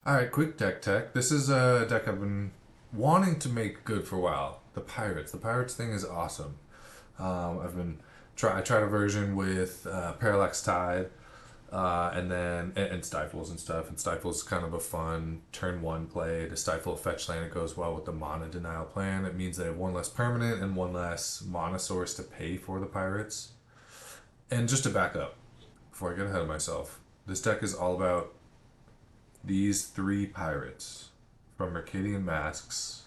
Alright, quick deck tech. This is a deck I've been wanting to make good for a while. The Pirates. The Pirates thing is awesome. I tried a version with Parallax Tide, and Stifles and stuff. And Stifles kind of a fun turn one play. To stifle a fetch land, it goes well with the mana denial plan. It means they have one less permanent and one less mana source to pay for the Pirates. And just to back up, before I get ahead of myself, this deck is all about these three pirates from Mercadian Masks.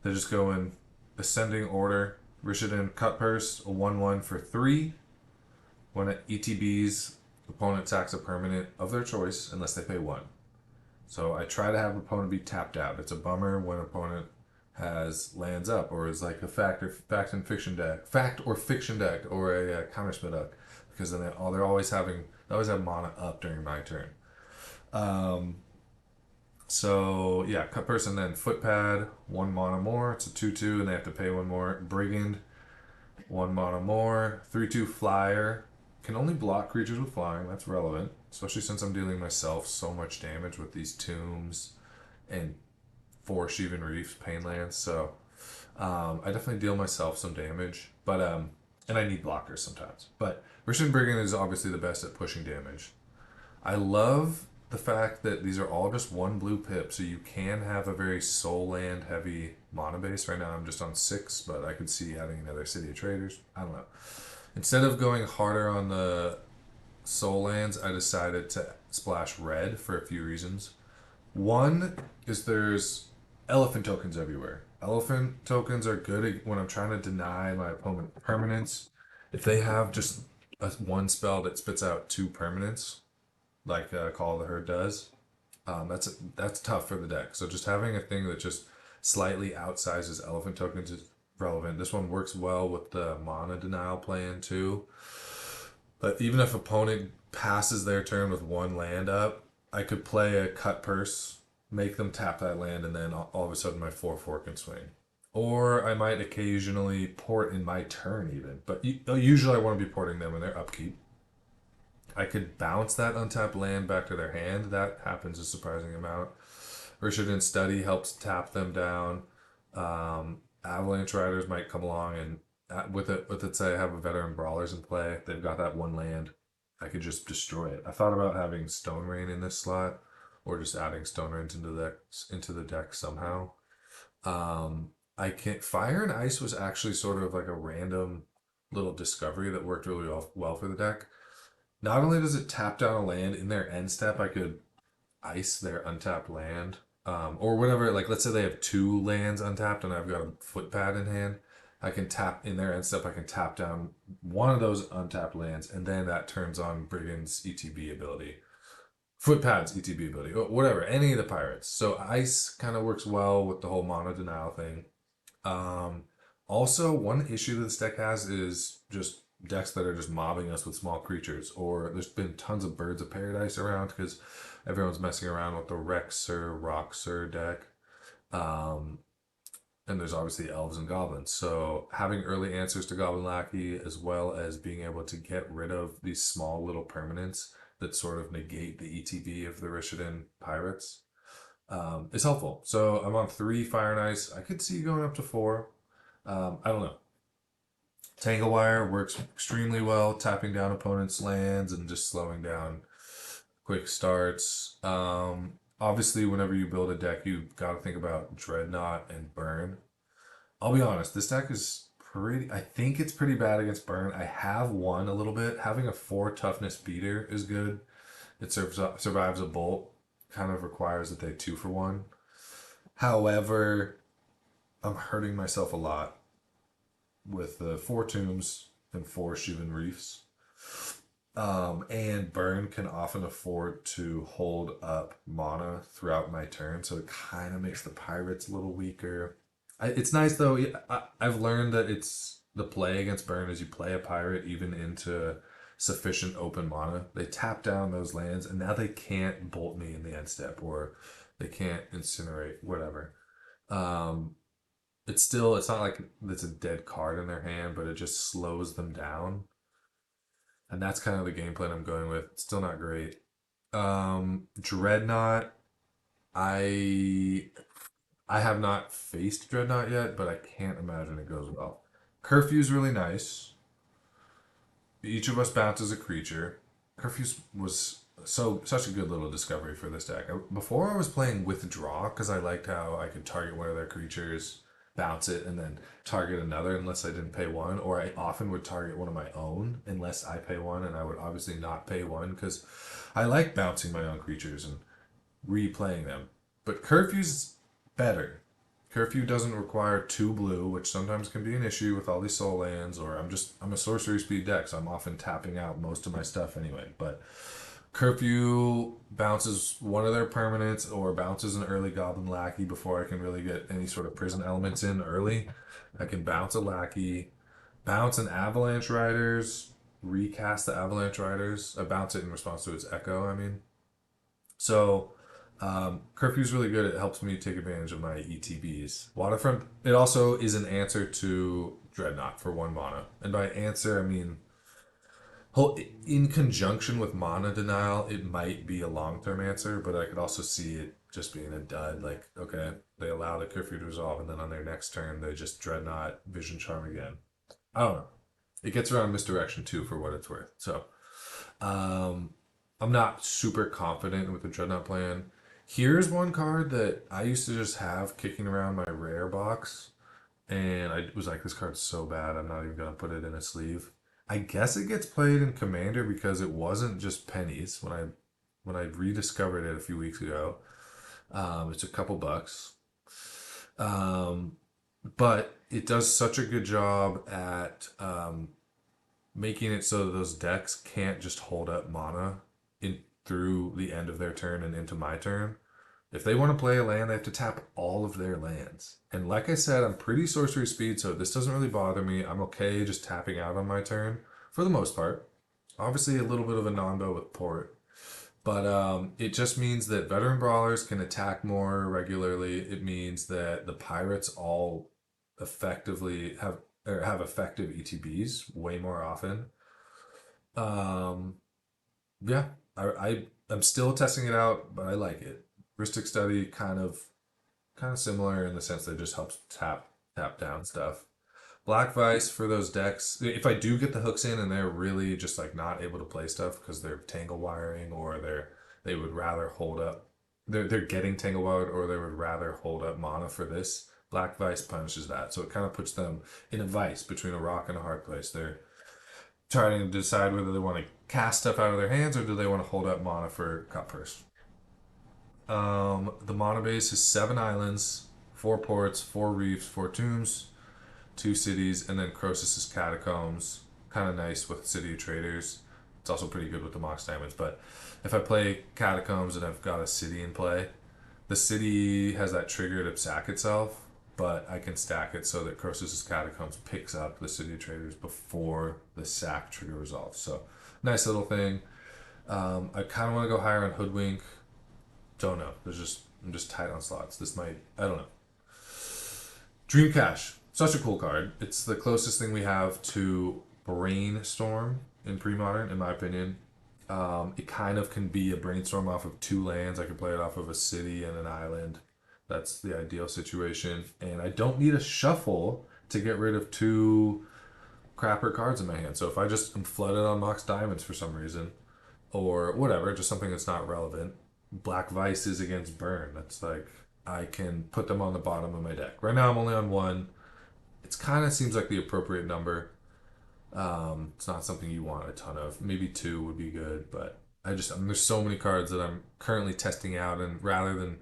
They're just going ascending order. Rishadan Cutpurse, a 1/1 for 3. When it ETBs, opponent attacks a permanent of their choice unless they pay 1. So I try to have opponent be tapped out. It's a bummer when opponent has lands up or is like a fact or fiction deck or a counterspell deck, because then they always have mana up during my turn. Um, so yeah, cut person, then Footpad, 1 mana more. It's a 2/2 and they have to pay 1 more. Brigand, 1 mana more. 3/2 flyer. Can only block creatures with flying. That's relevant, especially since I'm dealing myself so much damage with these tombs and 4 Sheevan Reefs, pain lands. So I definitely deal myself some damage, but and I need blockers sometimes. But Rishan Brigand is obviously the best at pushing damage. I love the fact that these are all just 1 blue pip, so you can have a very soul land heavy mana base. Right now I'm just on 6, but I could see adding another City of Traders. I don't know. Instead of going harder on the soul lands, I decided to splash red for a few reasons. One is there's elephant tokens everywhere. Elephant tokens are good when I'm trying to deny my opponent permanents. If they have just one spell that spits out 2 permanents, like Call of the Herd does, that's tough for the deck. So just having a thing that just slightly outsizes elephant tokens is relevant. This one works well with the mana denial plan too. But even if opponent passes their turn with 1 land up, I could play a Cutpurse, make them tap that land, and then all of a sudden my 4/4 can swing. Or I might occasionally port in my turn even, but usually I want to be porting them in their upkeep. I could bounce that untapped land back to their hand. That happens a surprising amount. Rishadan Study helps tap them down. Avalanche Riders might come along and with it say I have a veteran Brawlers in play. They've got that 1 land. I could just destroy it. I thought about having Stone Rain in this slot, or just adding Stone Rain into the deck somehow. I can't. Fire and Ice was actually sort of like a random little discovery that worked really well for the deck. Not only does it tap down a land in their end step, I could ice their untapped land. Or whatever, like let's say they have 2 lands untapped and I've got a Footpad in hand. I can tap in their end step, I can tap down one of those untapped lands, and then that turns on Brigand's ETB ability. Footpad's ETB ability, or whatever, any of the pirates. So ice kind of works well with the whole mana denial thing. Um, Also, one issue that this deck has is just decks that are just mobbing us with small creatures, or there's been tons of Birds of Paradise around because everyone's messing around with the Rexer, Roxer deck. Um, and there's obviously elves and goblins. So having early answers to Goblin Lackey, as well as being able to get rid of these small little permanents that sort of negate the ETB of the Rishadan pirates, is helpful. So I'm on 3 Fire and Ice. I could see going up to 4. I don't know. Tanglewire works extremely well, tapping down opponents' lands and just slowing down quick starts. Obviously, whenever you build a deck, you got to think about Dreadnought and Burn. I'll be honest, this deck is pretty. I think it's pretty bad against Burn. I have won a little bit. Having a 4 toughness beater is good. It survives a bolt. Kind of requires that they 2-for-1. However, I'm hurting myself a lot with the 4 tombs and 4 Sheevan Reefs. And Burn can often afford to hold up mana throughout my turn, so it kind of makes the pirates a little weaker. It's nice though. I've learned that it's the play against Burn is you play a pirate even into sufficient open mana. They tap down those lands, and now they can't bolt me in the end step, or they can't incinerate, whatever. Um, it's not like it's a dead card in their hand, but it just slows them down, and that's kind of the game plan I'm going with. It's still not great. Dreadnought. I I have not faced Dreadnought yet, but I can't imagine it goes well. Curfew's really nice. Each of us bounces a creature. Curfew was such a good little discovery for this deck. Before I was playing Withdraw because I liked how I could target one of their creatures, bounce it, and then target another unless I didn't pay one. Or I often would target one of my own unless I pay one, and I would obviously not pay one because I like bouncing my own creatures and replaying them. But Curfew's better. Curfew doesn't require 2 blue, which sometimes can be an issue with all these soul lands, or I'm a sorcery speed deck, so I'm often tapping out most of my stuff anyway. But Curfew bounces one of their permanents or bounces an early Goblin Lackey before I can really get any sort of prison elements in early. I can bounce a Lackey, bounce an Avalanche Riders, recast the Avalanche Riders. I bounce it in response to its Echo, I mean. So Curfew's really good. It helps me take advantage of my ETBs. Waterfront, it also is an answer to Dreadnought for 1 mana. And by answer, I mean, in conjunction with mana denial, it might be a long-term answer, but I could also see it just being a dud. Like, okay, they allow the Curfew to resolve, and then on their next turn, they just Dreadnought, Vision Charm again. I don't know. It gets around misdirection too, for what it's worth. So, I'm not super confident with the Dreadnought plan. Here's one card that I used to just have kicking around my rare box, and I was like, this card's so bad, I'm not even gonna put it in a sleeve. I guess it gets played in Commander because it wasn't just pennies when I rediscovered it a few weeks ago. It's a couple bucks, um, but it does such a good job at making it so that those decks can't just hold up mana in through the end of their turn and into my turn. If they want to play a land, they have to tap all of their lands. And like I said, I'm pretty sorcery speed, so this doesn't really bother me. I'm okay just tapping out on my turn for the most part. Obviously, a little bit of a non-bow with port. But it just means that veteran brawlers can attack more regularly. It means that the pirates all effectively have effective ETBs way more often. Um, yeah, I'm still testing it out, but I like it. Ristic Study kind of similar in the sense that it just helps tap down stuff. Black Vice for those decks. If I do get the hooks in and they're really just like not able to play stuff because they're tangle wiring or they would rather hold up they're getting tangle wired or they would rather hold up mana for this. Black Vice punishes that. So it kind of puts them in a vice between a rock and a hard place. They're trying to decide whether they want to cast stuff out of their hands or do they want to hold up mana for Cutpurse. The mana base is 7 islands, 4 ports, 4 reefs, 4 tombs, 2 cities, and then Croesus's Catacombs. Kind of nice with City of Traders. It's also pretty good with the Mox Diamonds. But if I play Catacombs and I've got a city in play, the city has that trigger to sack itself, but I can stack it so that Croesus's Catacombs picks up the City of Traders before the sack trigger resolves. So nice little thing. I kind of want to go higher on Hoodwink. Don't know. I'm just tight on slots. This might, I don't know. Dream Cache, such a cool card. It's the closest thing we have to Brainstorm in Premodern, in my opinion. It kind of can be a Brainstorm off of 2 lands. I could play it off of a city and an island. That's the ideal situation. And I don't need a shuffle to get rid of 2 crapper cards in my hand. So if I just am flooded on Mox Diamonds for some reason, or whatever, just something that's not relevant, Black Vice is against Burn. That's like, I can put them on the bottom of my deck. Right now I'm only on 1. It's kind of seems like the appropriate number. It's not something you want a ton of. Maybe 2 would be good, but there's so many cards that I'm currently testing out, and rather than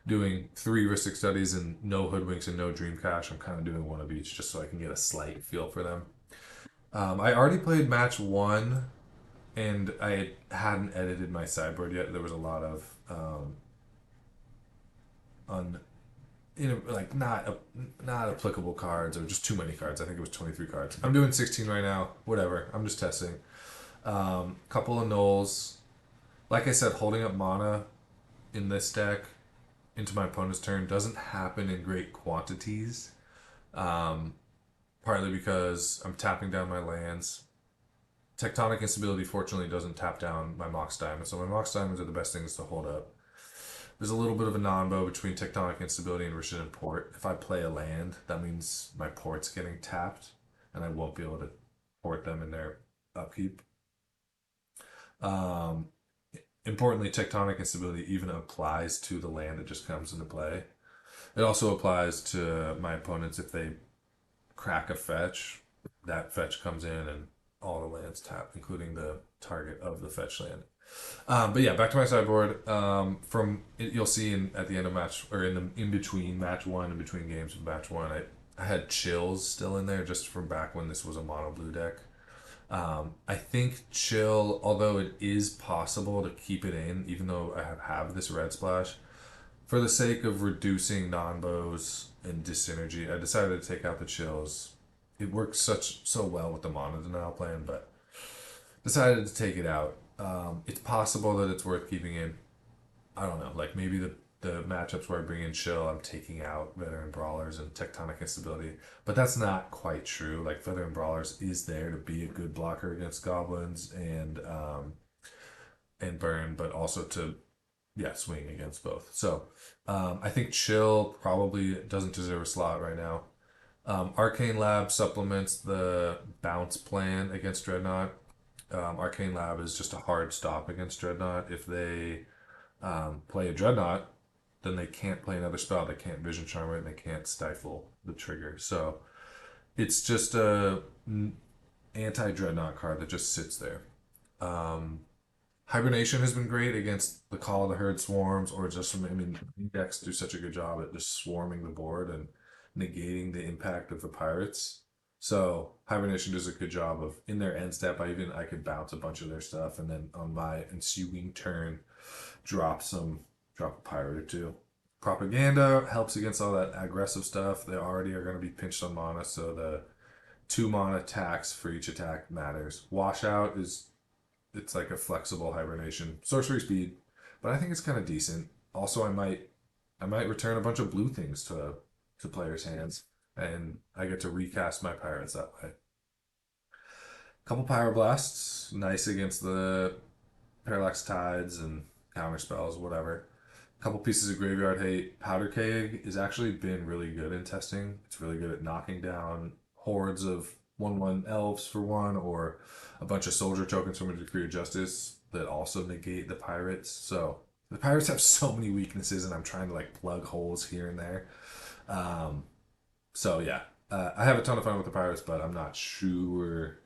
doing 3 Ristic Studies and no Hoodwinks and no Dream Cache, I'm kind of doing 1 of each just so I can get a slight feel for them. I already played match 1, and I hadn't edited my sideboard yet. There was a lot of not applicable cards or just too many cards. I think it was 23 cards. I'm doing 16 right now. Whatever. I'm just testing. Couple of nulls. Like I said, holding up mana in this deck into my opponent's turn doesn't happen in great quantities. Partly because I'm tapping down my lands. Tectonic Instability fortunately doesn't tap down my Mox Diamond, so my Mox Diamonds are the best things to hold up. There's a little bit of a non-bow between Tectonic Instability and Rishadan Port. If I play a land, that means my port's getting tapped, and I won't be able to port them in their upkeep. Um, Importantly, Tectonic Instability even applies to the land that just comes into play. It also applies to my opponents if they crack a fetch. That fetch comes in and all the lands tap, including the target of the fetch land. But yeah, back to my sideboard. You'll see at the end of match or in between match one, in between games of match one, I had chills still in there just from back when this was a mono blue deck. I think chill, although it is possible to keep it in, even though I have this red splash, for the sake of reducing non-bows and dyssynergy, I decided to take out the chills. It works so well with the mono denial plan, but decided to take it out. It's possible that it's worth keeping in. I don't know, like maybe the matchups where I bring in chill, I'm taking out veteran brawlers and tectonic instability, but that's not quite true. Like veteran brawlers is there to be a good blocker against goblins and burn, but also to swing against both. So I think chill probably doesn't deserve a slot right now. Arcane Lab supplements the bounce plan against Dreadnought. Arcane Lab is just a hard stop against Dreadnought. If they play a Dreadnought, then they can't play another spell. They can't Vision Charm it, and they can't stifle the trigger. So it's just a anti-Dreadnought card that just sits there. Hibernation has been great against the Call of the Herd Swarms, or just some, I mean, decks do such a good job at just swarming the board and negating the impact of the pirates. So Hibernation does a good job of, in their end step, I could bounce a bunch of their stuff, and then on my ensuing turn, drop a pirate or two. Propaganda helps against all that aggressive stuff. They already are going to be pinched on mana, so the 2 mana tax for each attack matters. Washout it's like a flexible hibernation. Sorcery speed, but I think it's kind of decent. Also, I might return a bunch of blue things to players' hands, and I get to recast my pirates that way. Couple Pyroblasts, nice against the Parallax Tides and counter spells, whatever. Couple pieces of Graveyard Hate. Powder Keg has actually been really good in testing. It's really good at knocking down hordes of 1/1 elves for one, or a bunch of soldier tokens from a Decree of Justice that also negate the pirates. So the pirates have so many weaknesses, and I'm trying to like plug holes here and there. So yeah, I have a ton of fun with the pirates, but I'm not sure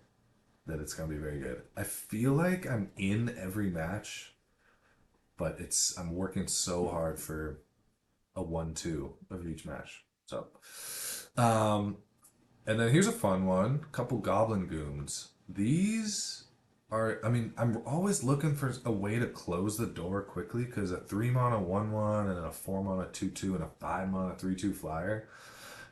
that it's gonna be very good. I feel like I'm in every match, but I'm working so hard for a 1-2 of each match. So, and then here's a fun one: couple Goblin Goons. These are, I mean, I'm always looking for a way to close the door quickly, because a 3 mana 1/1 and a 4 mana 2/2 and a 5 mana 3/2 flyer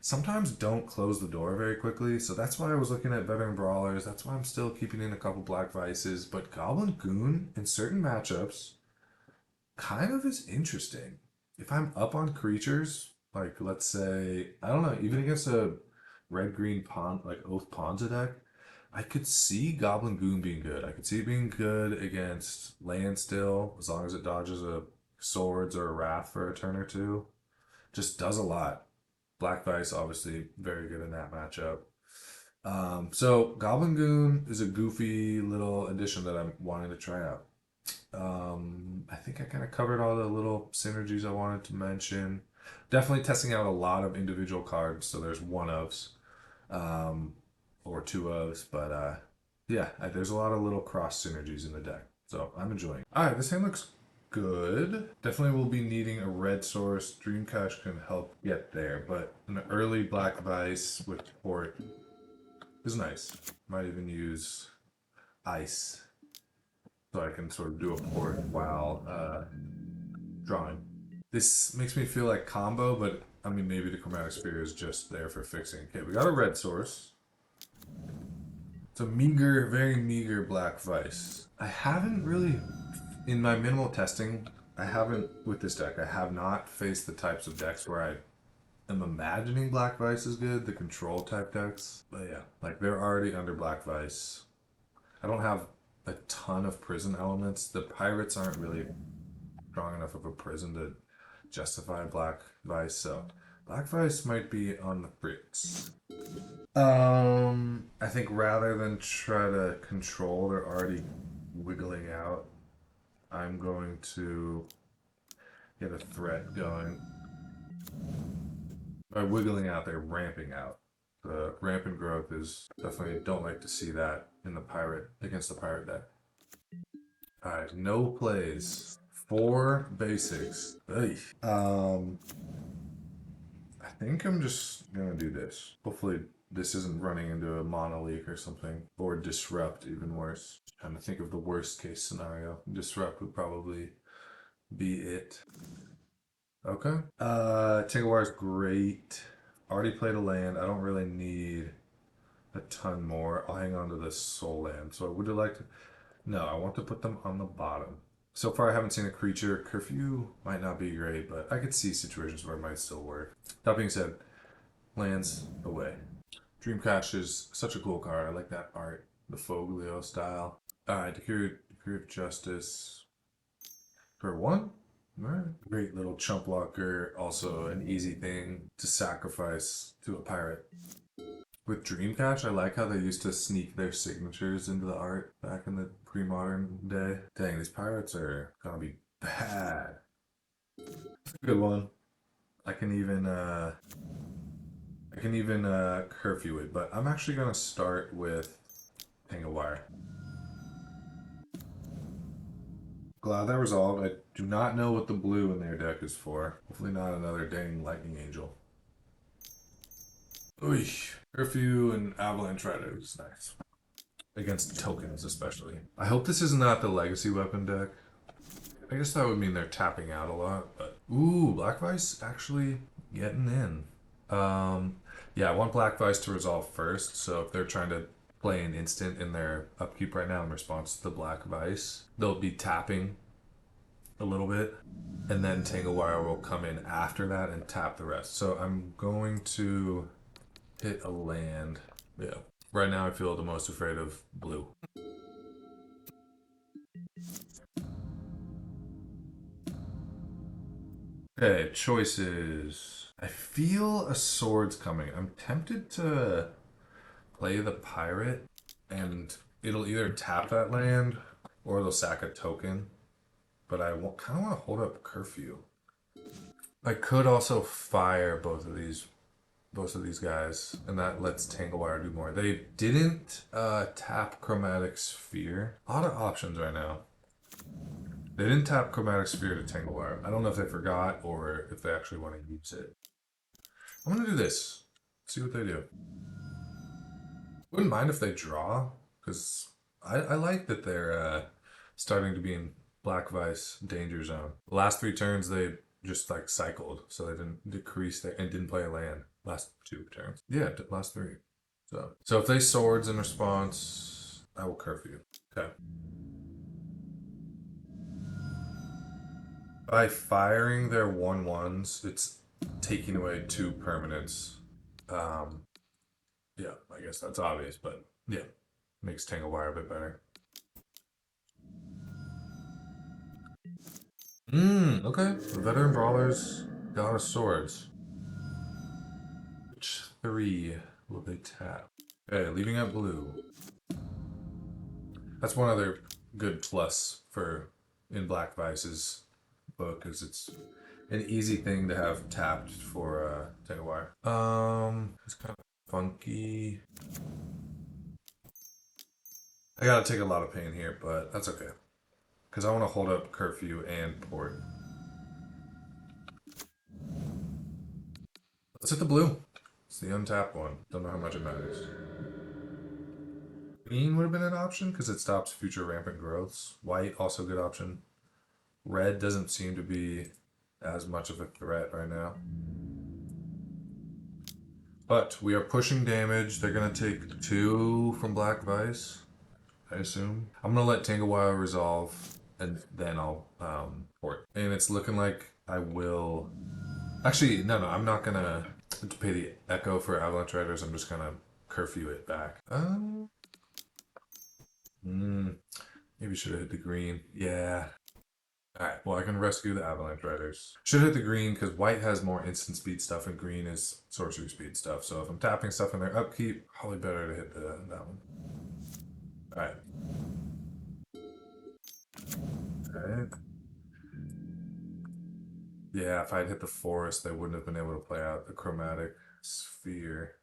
sometimes don't close the door very quickly. So that's why I was looking at veteran brawlers. That's why I'm still keeping in a couple black vices. But Goblin Goon in certain matchups kind of is interesting. If I'm up on creatures, like let's say, I don't know, even against a red green pawn like Oath Ponza deck, I could see Goblin Goon being good. I could see it being good against land still, as long as it dodges a swords or a wrath for a turn or two. Just does a lot. Black Vice, obviously, very good in that matchup. So Goblin Goon is a goofy little addition that I'm wanting to try out. I think I kind of covered all the little synergies I wanted to mention. Definitely testing out a lot of individual cards, so there's one ofs, or two ofs, but yeah, there's a lot of little cross synergies in the deck, so I'm enjoying it. Alright, this hand looks good. Definitely will be needing a red source. Dreamcash can help get there, but an early Black Vice with port is nice. Might even use ice so I can sort of do a port while drawing. This makes me feel like combo, but I mean, maybe the Chromatic Sphere is just there for fixing. Okay, we got a red source. It's a meager, very meager Black Vice. I haven't really, in my minimal testing, with this deck, I have not faced the types of decks where I am imagining Black Vice is good, the control type decks. But yeah, like they're already under Black Vice. I don't have a ton of prison elements. The pirates aren't really strong enough of a prison to justify Black Vice, so Black Vice might be on the fritz. I think rather than try to control, they're already wiggling out. I'm going to get a threat going. By wiggling out, they're ramping out. The rampant growth is definitely, don't like to see that in the pirate, against the pirate deck. Alright, no plays. 4 basics. Ugh. I think I'm just gonna do this. Hopefully this isn't running into a mono leak or something. Or disrupt, even worse. Trying to think of the worst case scenario. Disrupt would probably be it. Okay. Tanglewire's great. Already played a land. I don't really need a ton more. I'll hang on to this soul land. So I would have liked to... No, I want to put them on the bottom. So far I haven't seen a creature. Curfew might not be great, but I could see situations where it might still work. That being said, lands away. Dreamcatch is such a cool card. I like that art. The Foglio style. Alright, Decree of Justice. For 1? Alright. Great little chump blocker. Also an easy thing to sacrifice to a pirate. With Dreamcatch, I like how they used to sneak their signatures into the art back in the pre-modern day. Dang, these pirates are gonna be bad. Good one. I can even curfew it, but I'm actually gonna start with Tanglewire. Glad that resolved. I do not know what the blue in their deck is for. Hopefully not another dang lightning angel. Oy. Curfew and Avalanche Riders. Nice. Against tokens, especially. I hope this is not the legacy weapon deck. I guess that would mean they're tapping out a lot, but... Ooh, Black Vice actually getting in. Yeah, I want Black Vice to resolve first, so if they're trying to play an instant in their upkeep right now in response to the Black Vice, they'll be tapping a little bit, and then Tanglewire will come in after that and tap the rest. So I'm going to hit a land. Yeah. Right now I feel the most afraid of blue. Okay, choices. I feel a sword's coming. I'm tempted to play the pirate, and it'll either tap that land or they'll sack a token. But I kind of want to hold up Curfew. I could also fire both of these guys, and that lets Tanglewire do more. They didn't tap Chromatic Sphere. A lot of options right now. They didn't tap Chromatic Sphere to Tanglewire. I don't know if they forgot or if they actually want to use it. I'm gonna do this. See what they do. Wouldn't mind if they draw, because I like that they're starting to be in Black Vice danger zone. The last 3 turns they just like cycled, so they didn't decrease their and didn't play a land. Last 2 turns. Yeah, last 3. So if they swords in response, I will curfew. Okay. By firing their 1/1s, it's taking away 2 permanents. Yeah, I guess that's obvious, but yeah, makes Tanglewire a bit better. Okay. The veteran brawlers got a swords. Which 3 will they tap? Okay, leaving out blue. That's one other good plus for in Black Vice's book, is it's an easy thing to have tapped for Tanglewire. It's kind of funky. I gotta take a lot of pain here, but that's okay. Because I want to hold up Curfew and Port. Let's hit the blue. It's the untapped one. Don't know how much it matters. Green would have been an option because it stops future rampant growths. White, also good option. Red doesn't seem to be as much of a threat right now. But we are pushing damage. They're going to take 2 from Black Vice, I assume. I'm going to let Tanglewire resolve, and then I'll port. And it's looking like I will... Actually, no, I'm not going to pay the Echo for Avalanche Riders. I'm just going to curfew it back. should have hit the green. Yeah. Alright, well I can rescue the Avalanche Riders. Should hit the green because white has more instant speed stuff and green is sorcery speed stuff. So if I'm tapping stuff in their upkeep, probably better to hit that one. Alright. Alright. Yeah, if I'd hit the forest, they wouldn't have been able to play out the chromatic sphere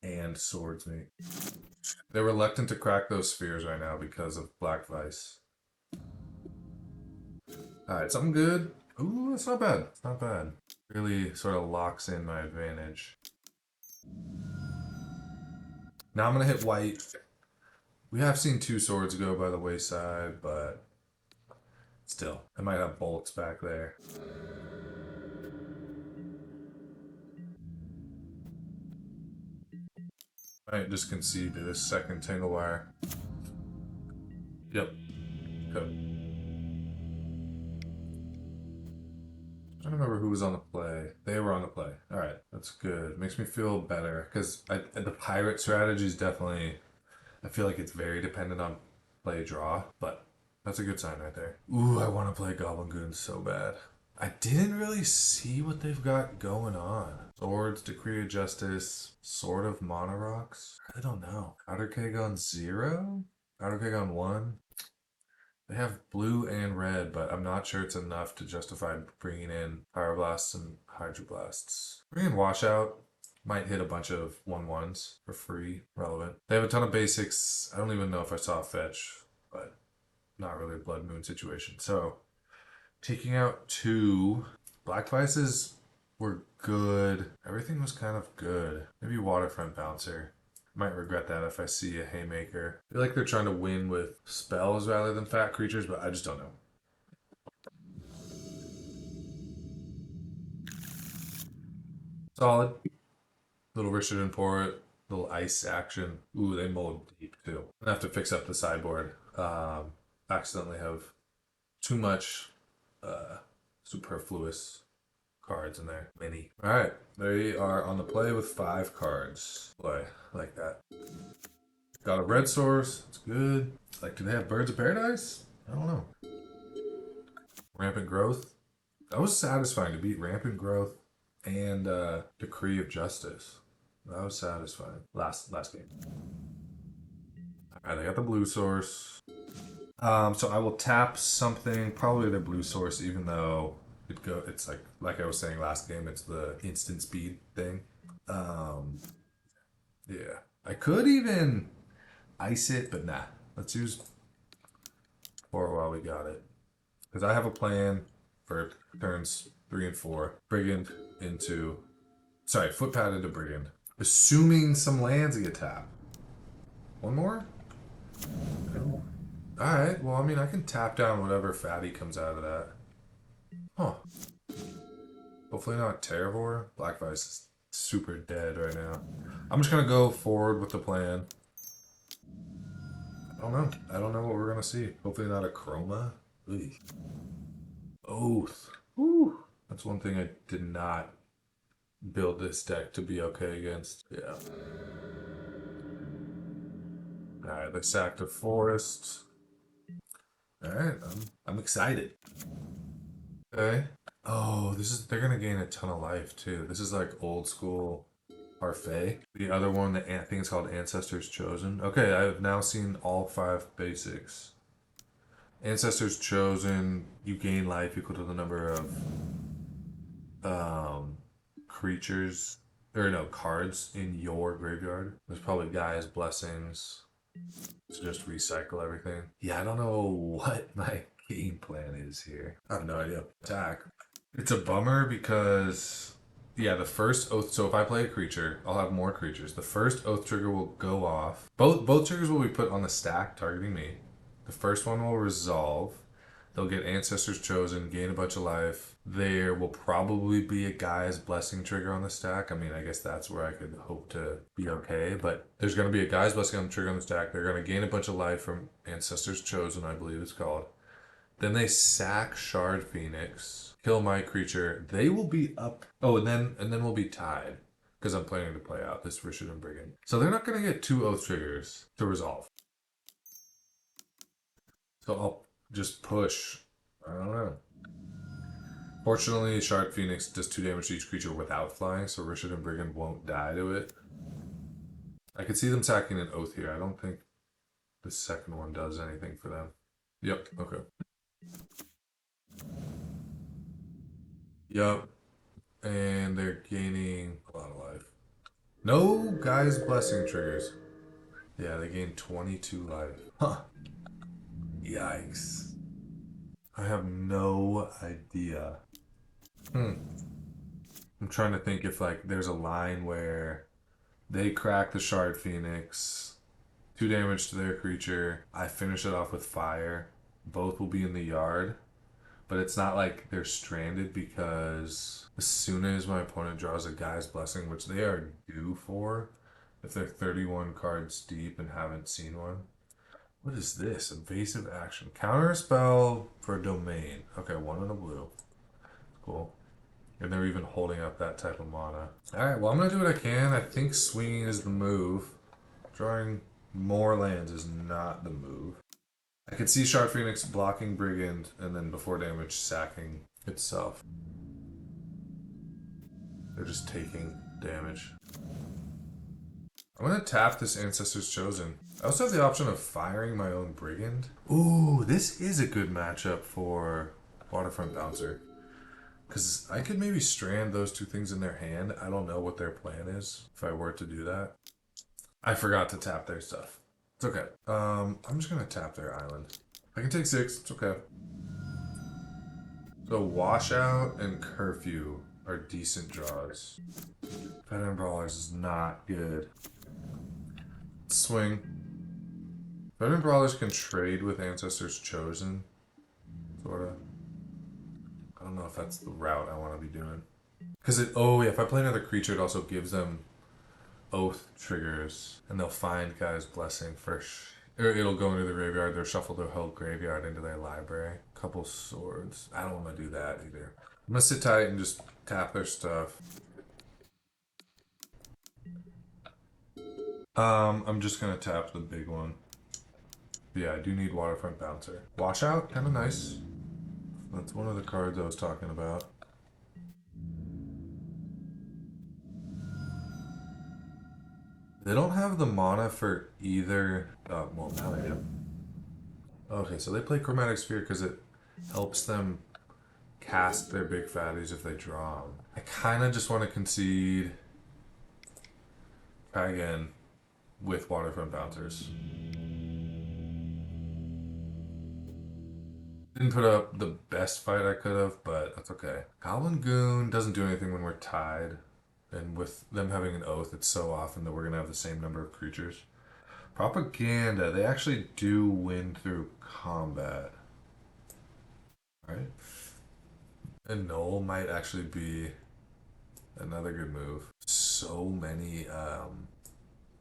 and swordsmate. They're reluctant to crack those spheres right now because of Black Vise. Alright, something good. Ooh, that's not bad. It's not bad. Really sort of locks in my advantage. Now I'm going to hit white. We have seen 2 swords go by the wayside, but still, I might have bolts back there. Might just concede to this second Tanglewire. Yep. Good. I don't remember who was on the play. They were on the play. Alright, that's good. Makes me feel better. Because the pirate strategy is definitely... I feel like it's very dependent on play draw. But that's a good sign right there. Ooh, I want to play Goblin Goons so bad. I didn't really see what they've got going on. Swords, Decree of Justice, Sword of Monarchs. I don't know. Powder Keg on 0? Powder Keg on 1? They have blue and red, but I'm not sure it's enough to justify bringing in Pyroblasts and Hydroblasts. Bring in Washout. Might hit a bunch of 1/1s for free. Relevant. They have a ton of basics. I don't even know if I saw a fetch, but not really a Blood Moon situation. So, taking out 2. Black Vices were good. Everything was kind of good. Maybe Waterfront Bouncer. Might regret that if I see a Haymaker. I feel like they're trying to win with spells rather than fat creatures, but I just don't know. Solid. Little Rishadan for it. Little ice action. Ooh, they mold deep too. I'm gonna have to fix up the sideboard. Accidentally have too much superfluous cards in there. Many. Alright, they are on the play with 5 cards. Boy, I like that. Got a red source. It's good. Like, do they have Birds of Paradise? I don't know. Rampant Growth. That was satisfying to beat Rampant Growth and Decree of Justice. That was satisfying. Last game. Alright, I got the blue source. So I will tap something, probably the blue source, even though it's like I was saying last game, it's the instant speed thing. Yeah. I could even ice it, but nah. Let's use 4 while we got it. Because I have a plan for turns 3 and 4. Brigand into... Sorry, Footpad into Brigand. Assuming some lands get tapped. One more? No. Alright, well, I mean, I can tap down whatever fatty comes out of that. Huh. Hopefully not Terravor. Black Vise is super dead right now. I'm just gonna go forward with the plan. I don't know. I don't know what we're gonna see. Hopefully not a Chroma. Ugh. Oath. Woo. That's one thing I did not build this deck to be okay against. Yeah. Alright, they sacked a forest. Alright, I'm excited. Okay. Oh, they're gonna gain a ton of life too. This is like old school Parfait. The other one, I think it's called Ancestors Chosen. Okay, I have now seen all 5 basics. Ancestors Chosen, you gain life equal to the number of creatures, or no, cards in your graveyard. There's probably Gaia's Blessings to just recycle everything. Yeah, I don't know what my game plan is here. I have no idea. Attack. It's a bummer because, yeah, the first oath, so if I play a creature, I'll have more creatures. The first oath trigger will go off. Both triggers will be put on the stack targeting me. The first one will resolve. They'll get Ancestors Chosen, gain a bunch of life. There will probably be a Gaia's Blessing trigger on the stack. I mean, I guess that's where I could hope to be okay. But there's going to be a Gaia's Blessing on the trigger on the stack. They're going to gain a bunch of life from Ancestors Chosen, I believe it's called. Then they sack Shard Phoenix, kill my creature. They will be up. Oh, and then we'll be tied because I'm planning to play out this Rishadan Brigand. So they're not going to get 2 oath triggers to resolve. So just push. I don't know. Fortunately, Shard Phoenix does 2 damage to each creature without flying, so Rishadan Brigand won't die to it. I could see them sacking an Oath here. I don't think the second one does anything for them. Yep, okay. Yep. And they're gaining a lot of life. No Gaia's Blessing triggers. Yeah, they gain 22 life. Huh. Yikes. I have no idea. I'm trying to think if like there's a line where they crack the Shard Phoenix, 2 damage to their creature. I finish it off with fire. Both will be in the yard. But it's not like they're stranded because as soon as my opponent draws a Gaia's Blessing, which they are due for, if they're 31 cards deep and haven't seen one. What is this? Evasive action. Counter a spell for a domain. Okay, 1 and a blue. Cool. And they're even holding up that type of mana. Alright, well, I'm going to do what I can. I think swinging is the move. Drawing more lands is not the move. I could see Shard Phoenix blocking Brigand and then before damage sacking itself. They're just taking damage. I'm going to tap this Ancestor's Chosen. I also have the option of firing my own Brigand. Ooh, this is a good matchup for Waterfront Bouncer. Because I could maybe strand those 2 things in their hand. I don't know what their plan is if I were to do that. I forgot to tap their stuff. It's okay. I'm just going to tap their island. I can take 6. It's okay. So Washout and Curfew are decent draws. Veteran Brawlers is not good. Swing. Veteran Brawlers can trade with Ancestors Chosen. Sorta. I don't know if that's the route I want to be doing. Because if I play another creature, it also gives them Oath triggers. And they'll find Gaia's Blessing first. Or it'll go into the graveyard, they'll shuffle their whole graveyard into their library. Couple swords. I don't want to do that either. I'm going to sit tight and just tap their stuff. I'm just going to tap the big one. Yeah, I do need Waterfront Bouncer. Washout, kind of nice. That's one of the cards I was talking about. They don't have the mana for either. Well, now they do. Okay, so they play Chromatic Sphere because it helps them cast their big fatties if they draw them. I kind of just want to concede. Try again with Waterfront Bouncers. Didn't put up the best fight I could have, but that's okay. Goblin Goon doesn't do anything when we're tied. And with them having an Oath, it's so often that we're going to have the same number of creatures. Propaganda, they actually do win through combat. Right? And Null might actually be another good move. So many,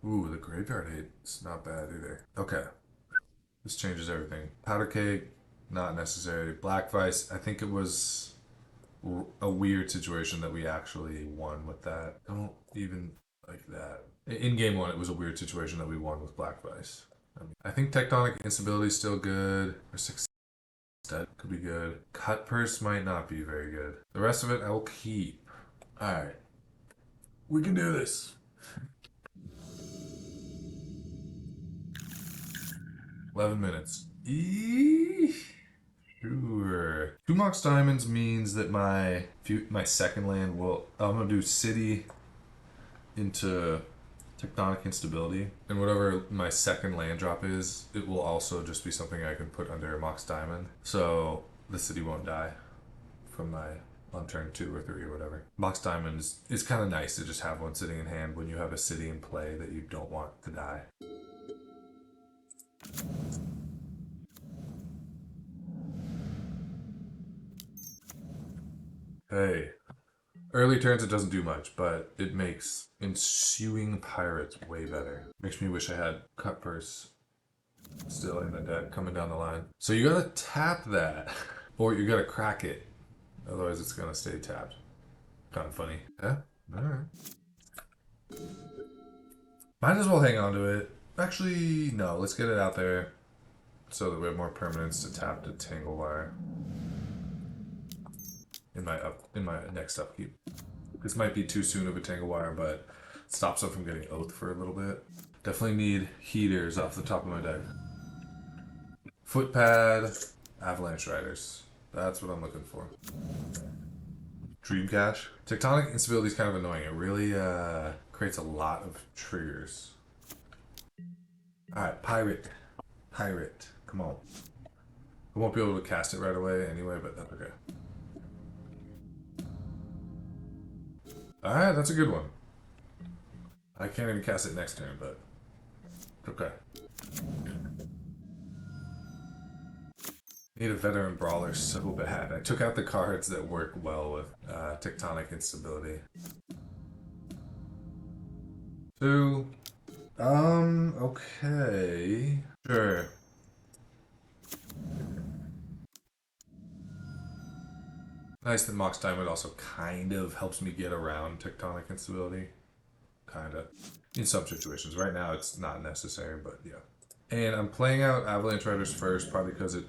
ooh, the graveyard hate is not bad either. Okay. This changes everything. Powder Cake, not necessary. Black Vice, I think it was a weird situation that we actually won with that. Don't even like that. In game 1, it was a weird situation that we won with Black Vice. I think Tectonic Instability is still good. Or Success could be good. Cutpurse might not be very good. The rest of it I will keep. Alright. We can do this. 11 minutes. Sure. 2 Mox Diamonds means that my second land will... I'm going to do City into Tectonic Instability. And whatever my second land drop is, it will also just be something I can put under Mox Diamond. So the City won't die from my... on turn 2 or 3 or whatever. Mox Diamond is kind of nice to just have one sitting in hand when you have a City in play that you don't want to die. Hey. Early turns it doesn't do much, but it makes Ensuing Pirates way better. Makes me wish I had Cutpurse still in the deck coming down the line. So you gotta tap that, or you gotta crack it. Otherwise it's gonna stay tapped. Kind of funny. Yeah? Alright. Might as well hang on to it. Actually, no, let's get it out there. so that we have more permanents to tap to Tanglewire in my next upkeep. This might be too soon of a Tanglewire, but it stops them from getting Oath for a little bit. Definitely need heaters off the top of my deck. Footpad, Avalanche Riders. That's what I'm looking for. Dream Cache. Tectonic instability is kind of annoying. It really creates a lot of triggers. Alright, Pirate. Pirate. Come on. I won't be able to cast it right away anyway, but that's okay. Alright, that's a good one. I can't even cast it next turn, but okay. Need a veteran brawler so bad. I took out the cards that work well with tectonic instability. Two. Okay. Sure. Nice that Mox Diamond also kind of helps me get around tectonic instability. Kinda. In some situations. Right now it's not necessary, but yeah. And I'm playing out Avalanche Riders first, probably because it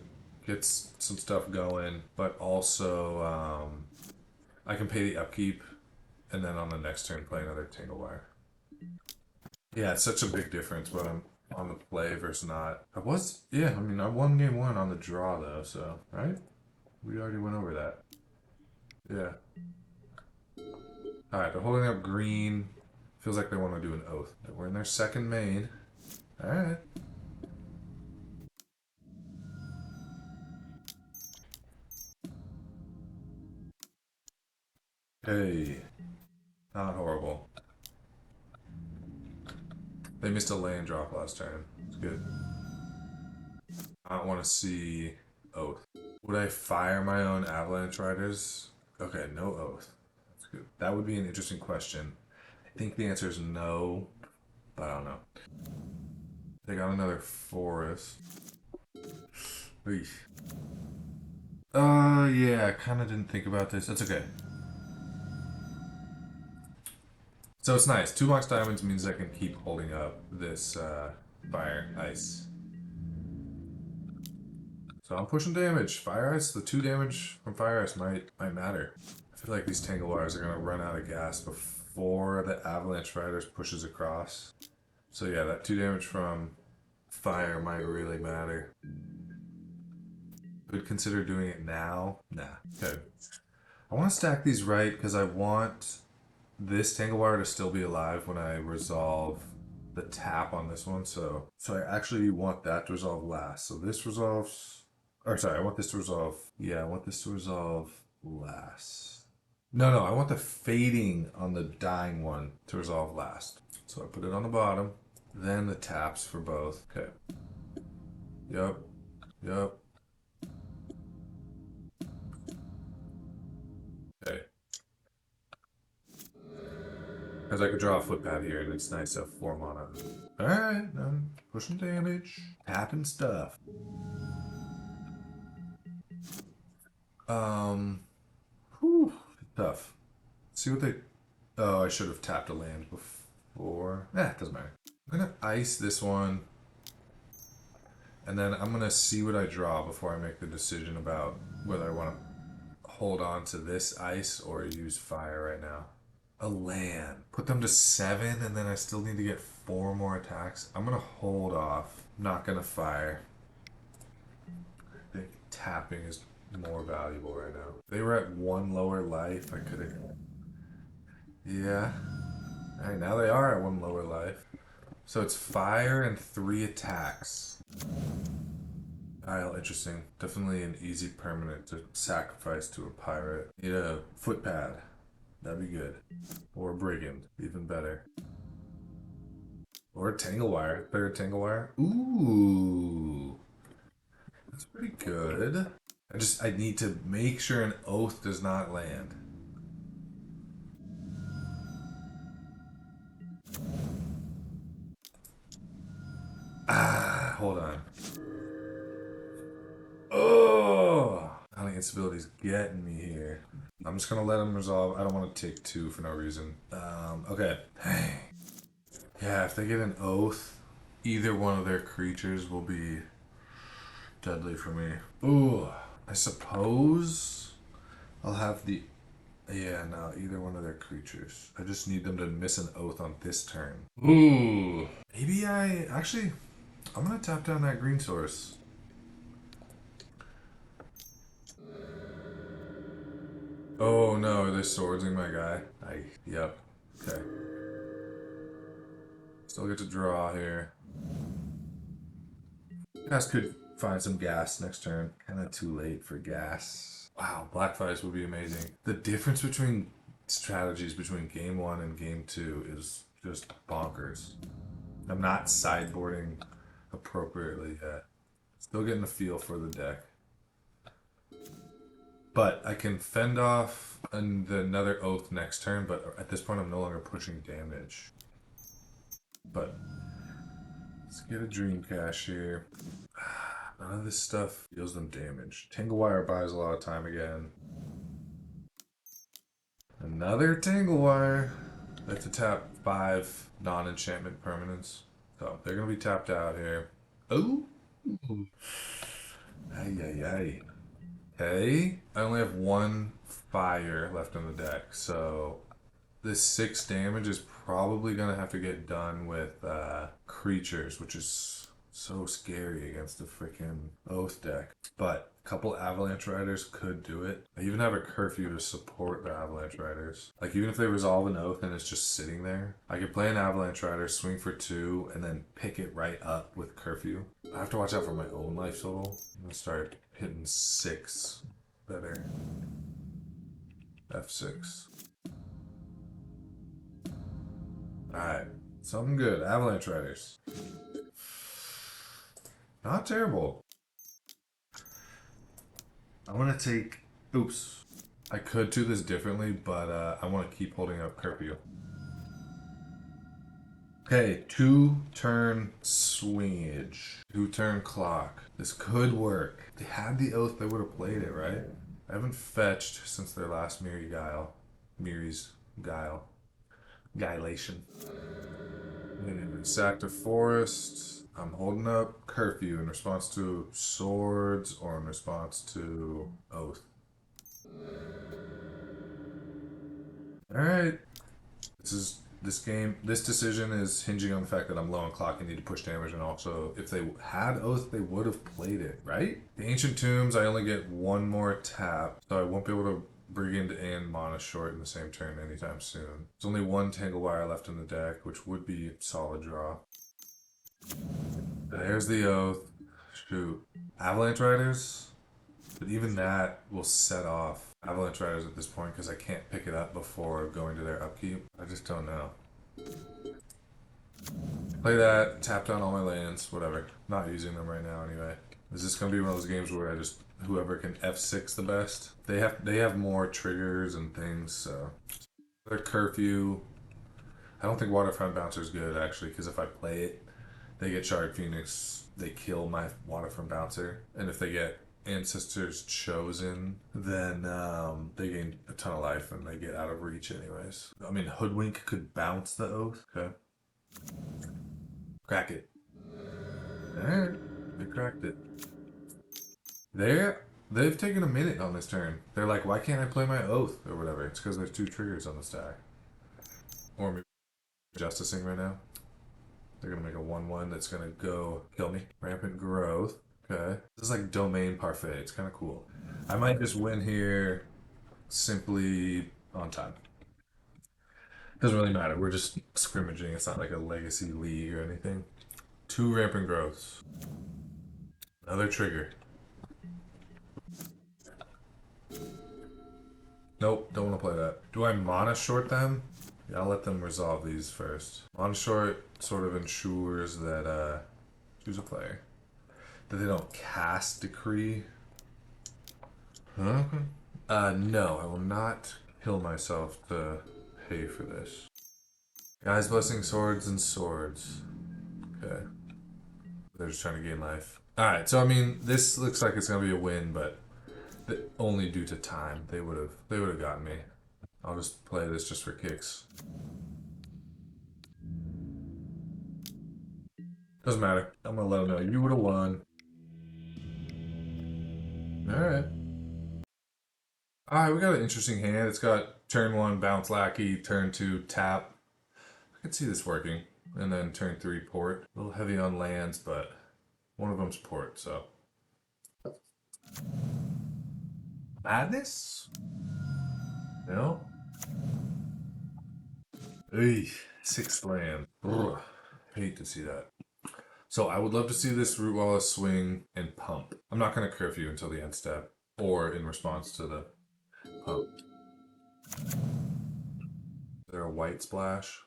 gets some stuff going, but also I can pay the upkeep and then on the next turn play another Tanglewire. Yeah, it's such a big difference when I'm on the play versus not. I won game one on the draw though, so, right? We already went over that. Yeah. Alright, they're holding up green. Feels like they want to do an Oath. We're in their second main. Alright. Hey. Not horrible. They missed a land drop last turn. It's good. I don't want to see Oath. Would I fire my own Avalanche Riders? Okay, no Oath. That's good. That would be an interesting question. I think the answer is no, but I don't know. They got another forest. Eesh. Yeah, I kind of didn't think about this. That's okay. So it's nice. 2 Mox Diamonds means I can keep holding up this fire ice. So I'm pushing damage. Fire ice, the 2 damage from fire ice might matter. I feel like these Tanglewires are gonna run out of gas before the Avalanche Riders pushes across. So yeah, that 2 damage from fire might really matter. Could consider doing it now. Nah. Okay. I want to stack these right because I want this Tanglewire to still be alive when I resolve the tap on this one. So I actually want that to resolve last. So this resolves. Or sorry, I want this to resolve. Yeah, I want this to resolve last. No, I want the fading on the dying one to resolve last. So I put it on the bottom. Then the taps for both. Okay. Yep. Okay. Because I could draw a Footpad here, and it's nice to have 4 mana. Alright, I'm pushing damage. Tapping stuff. Whew, tough. Let's see what they... Oh, I should have tapped a land before. It doesn't matter. I'm gonna ice this one. And then I'm gonna see what I draw before I make the decision about whether I want to hold on to this ice or use fire right now. A land. Put them to 7 and then I still need to get 4 more attacks. I'm gonna hold off. I'm not gonna fire. I think tapping is more valuable right now. If they were at 1 lower life, I could have... Yeah. Alright, now they are at 1 lower life. So it's fire and 3 attacks. Interesting. Definitely an easy permanent to sacrifice to a pirate. Need a Footpad. That'd be good. Or a Brigand. Even better. Or a Tanglewire. Better Tanglewire. Ooh. That's pretty good. I need to make sure an Oath does not land. Hold on. Oh! Counting instability's getting me here. I'm just gonna let him resolve. I don't want to take 2 for no reason. Okay. Yeah, if they get an Oath, either one of their creatures will be deadly for me. Ooh, I suppose I'll have the... Yeah, no, either one of their creatures. I just need them to miss an oath on this turn. Ooh. Maybe actually, I'm going to tap down that green source. Oh no, they're swordsing my guy. Yep. Okay. Still get to draw here. Guys could find some gas next turn. Kind of too late for gas. Wow, Black Vise would be amazing. The difference between strategies between game 1 and game 2 is just bonkers. I'm not sideboarding appropriately yet. Still getting a feel for the deck. But I can fend off another oath next turn, but at this point I'm no longer pushing damage. But let's get a Dream Cache here. None of this stuff deals them damage. Tanglewire buys a lot of time again. Another Tanglewire. They have to tap 5 non-enchantment permanents. So they're going to be tapped out here. Oh! Ay, ay, ay. Okay. I only have 1 fire left in the deck, so this 6 damage is probably going to have to get done with creatures, which is so scary against the freaking Oath deck. But a couple Avalanche Riders could do it. I even have a Curfew to support the Avalanche Riders. Like, even if they resolve an Oath and it's just sitting there, I could play an Avalanche Rider, swing for 2, and then pick it right up with Curfew. I have to watch out for my own life total. I'm going to start hitting 6 better. F6. Alright, something good. Avalanche Riders. Not terrible. I want to take... Oops. I could do this differently, but I want to keep holding up Curfew. Okay, 2-turn swingage. 2-turn clock. This could work. If they had the Oath, they would have played it, right? I haven't fetched since their last Miri's Guile. Guilation. And sacked a forest. I'm holding up Curfew in response to swords or in response to Oath. Alright. This decision is hinging on the fact that I'm low on clock and need to push damage, and also if they had Oath, they would have played it, right? The Ancient Tombs, I only get 1 more tap, so I won't be able to Brigand and Mana Short in the same turn anytime soon. There's only 1 Tanglewire left in the deck, which would be solid draw. There's the Oath. Shoot. Avalanche Riders? But even that will set off Avalanche Riders at this point because I can't pick it up before going to their upkeep. I just don't know. Play that, tap down all my lands, whatever. Not using them right now anyway. Is this going to be one of those games where I just... Whoever can F6 the best? They have more triggers and things, so... Their Curfew... I don't think Waterfront Bouncer is good, actually, because if I play it, they get Shard Phoenix, they kill my Waterfront Bouncer, and if they get Ancestors Chosen, then they gain a ton of life and they get out of reach anyways. I mean, Hoodwink could bounce the Oath. Okay. Crack it. Alright, they cracked it. They've taken a minute on this turn. They're like, why can't I play my Oath or whatever? It's because there's 2 triggers on the stack. Or maybe Justicing right now. They're gonna make a 1/1 that's gonna go kill me. Rampant Growth. Okay. This is like Domain Parfait. It's kind of cool. I might just win here simply on time. Doesn't really matter. We're just scrimmaging. It's not like a legacy league or anything. 2 Rampant Growths. Another trigger. Nope, don't want to play that. Do I Mana Short them? Yeah, I'll let them resolve these first. Mana Short sort of ensures that, choose a player, that they don't cast Decree. Okay. No, I will not kill myself to pay for this. Guys, Blessing Swords and Swords. Okay. They're just trying to gain life. Alright, so I mean, this looks like it's gonna be a win, but only due to time. They would have gotten me. I'll just play this just for kicks. Doesn't matter. I'm gonna let them know you would have won. Alright. Alright, we got an interesting hand. It's got turn 1, bounce lackey, turn 2, tap. I can see this working. And then turn 3, port. A little heavy on lands, but one of them's port, so. Madness? No? Ey, 6th land. Ugh, hate to see that. So I would love to see this Rootwalla swing and pump. I'm not going to curfew until the end step, or in response to the pump. Is there a white splash?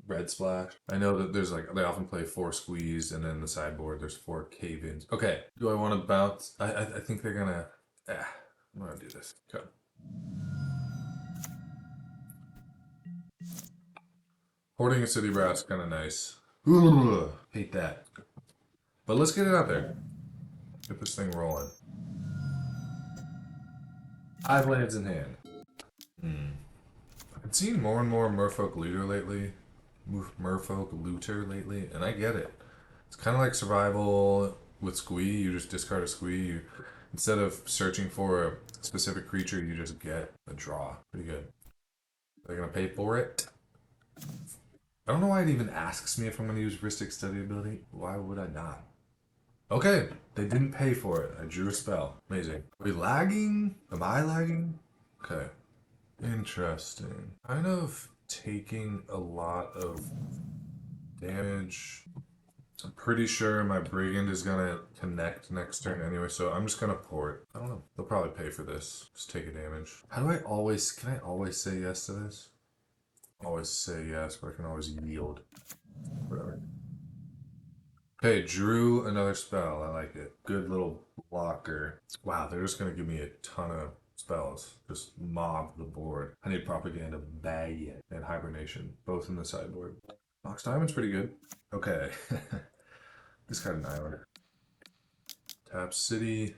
Red splash? I know that there's like, they often play 4 squeeze, and then the sideboard there's 4 cave-ins. Okay, do I want to bounce? I think they're gonna, I'm gonna do this. Okay. Hoarding a city brass kind of nice. Ugh, hate that. But let's get it out there. Get this thing rolling. 5 lands in hand. I've been seeing more and more Merfolk Looter lately. Merfolk Looter lately, and I get it. It's kind of like survival with Squee. You just discard a Squee. You, instead of searching for a specific creature, you just get a draw. Pretty good. They're gonna pay for it. I don't know why it even asks me if I'm gonna use Ristic Study ability. Why would I not? Okay, they didn't pay for it. I drew a spell. Amazing. Are we lagging? Am I lagging? Okay. Interesting. Kind of taking a lot of damage. I'm pretty sure my Brigand is gonna connect next turn anyway, so I'm just gonna port. I don't know. They'll probably pay for this. Just take a damage. How do I always, can I always say yes to this? Always say yes, but I can always yield. Whatever. Okay, drew another spell. I like it. Good little blocker. Wow, they're just gonna give me a ton of spells. Just mob the board. I need Propaganda, Bag, and Hibernation, both in the sideboard. Mox Diamond's pretty good. Okay. This got an island. Tap City.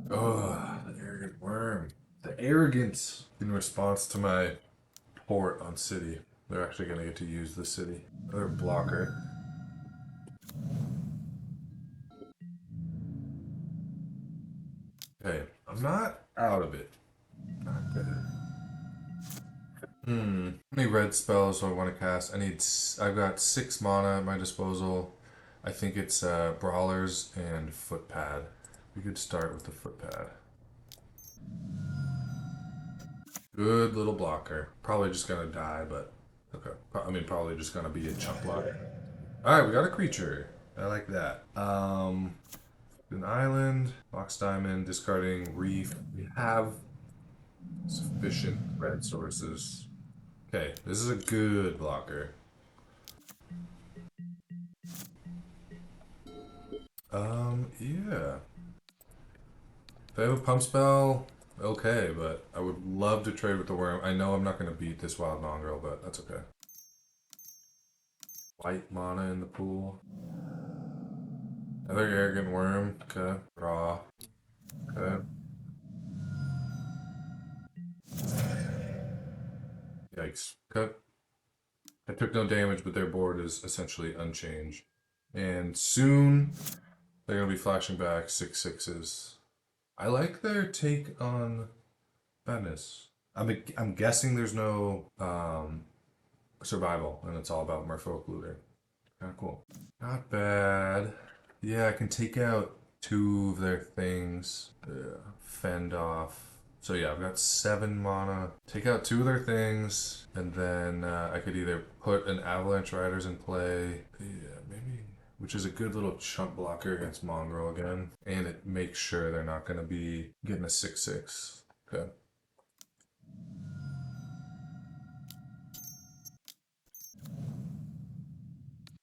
Oh, the arrogant worm. The arrogance in response to my port on City. They're actually gonna get to use the City. Another blocker. Okay, I'm not out of it. Not good. How many red spells do I want to cast? I've got 6 mana at my disposal. I think it's Brawlers and Footpad. We could start with the Footpad. Good little blocker. Probably just gonna die, but okay. I mean, probably just gonna be a chunk block. Alright, we got a creature. I like that. An island, Mox Diamond, discarding Reef. We have sufficient red sources. Okay, this is a good blocker. Yeah. If I have a pump spell, okay, but I would love to trade with the worm. I know I'm not going to beat this wild mongrel, but that's okay. White mana in the pool. Another arrogant worm. Okay. Draw. Okay. Yikes. Okay. I took no damage, but their board is essentially unchanged. And soon, they're going to be flashing back 6/6s. I like their take on Madness. I'm guessing there's no survival, and it's all about Merfolk Looter. Kind of cool. Not bad. Yeah, I can take out 2 of their things. Fend off. So yeah, I've got 7 mana. Take out 2 of their things, and then I could either put an Avalanche Riders in play. Yeah, maybe. Which is a good little chump blocker against Mongrel again. And it makes sure they're not going to be getting a 6/6. Okay.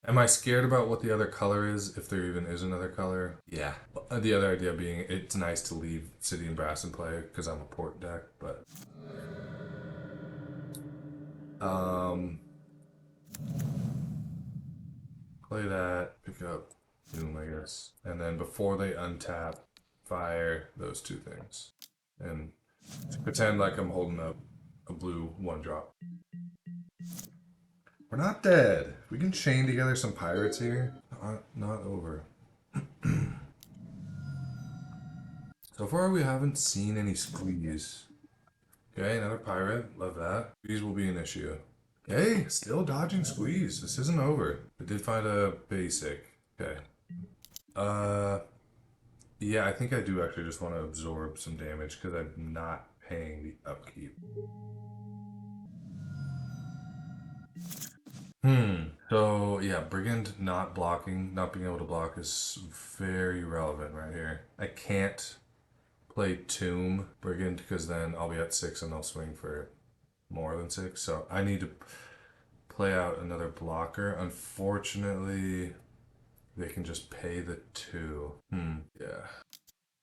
Am I scared about what the other color is, if there even is another color? Yeah. The other idea being it's nice to leave City and Brass in play because I'm a port deck, but... Play that, pick up Doom, I guess. And then before they untap, fire those 2 things. And pretend like I'm holding up a blue 1-drop. We're not dead. We can chain together some pirates here. Not over. So far we haven't seen any squeeze. Okay, another pirate. Love that. Squeeze will be an issue. Hey, still dodging squeeze. This isn't over. I did find a basic. Okay. Yeah, I think I do actually just want to absorb some damage because I'm not paying the upkeep. So yeah, Brigand not blocking, not being able to block is very relevant right here. I can't play Tomb Brigand because then I'll be at 6 and they'll swing for more than 6. So I need to play out another blocker. Unfortunately, they can just pay the 2. Yeah.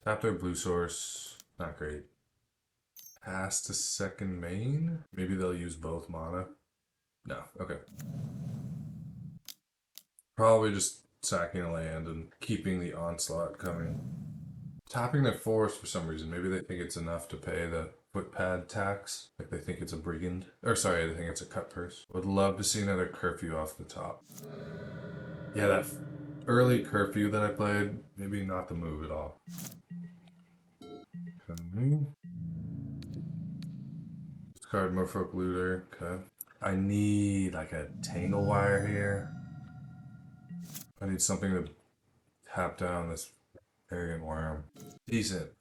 Tap their blue source. Not great. Pass to second main. Maybe they'll use both mana. No. Okay. Probably just sacking a land and keeping the onslaught coming. Tapping their forest for some reason. Maybe they think it's enough to pay the Footpad tax. Like they think it's a Brigand. Or sorry, they think it's a Cutpurse. Would love to see another Curfew off the top. Yeah, that early Curfew that I played, maybe not the move at all. Okay. Discard Merfolk Looter. Okay. I need like a Tanglewire here. I need something to tap down this arrogant worm. Decent.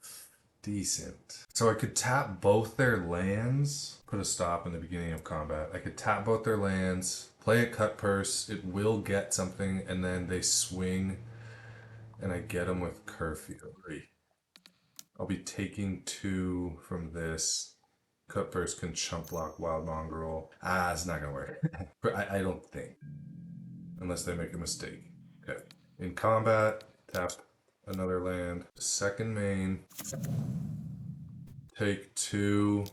Decent. So I could tap both their lands, put a stop in the beginning of combat. I could tap both their lands, play a Cutpurse, it will get something, and then they swing, and I get them with Curfew. I'll be taking 2 from this. Cutpurse can chump block Wild Mongrel. It's not gonna work. I don't think. Unless they make a mistake. Okay. In combat, tap another land. Second main. Take 2.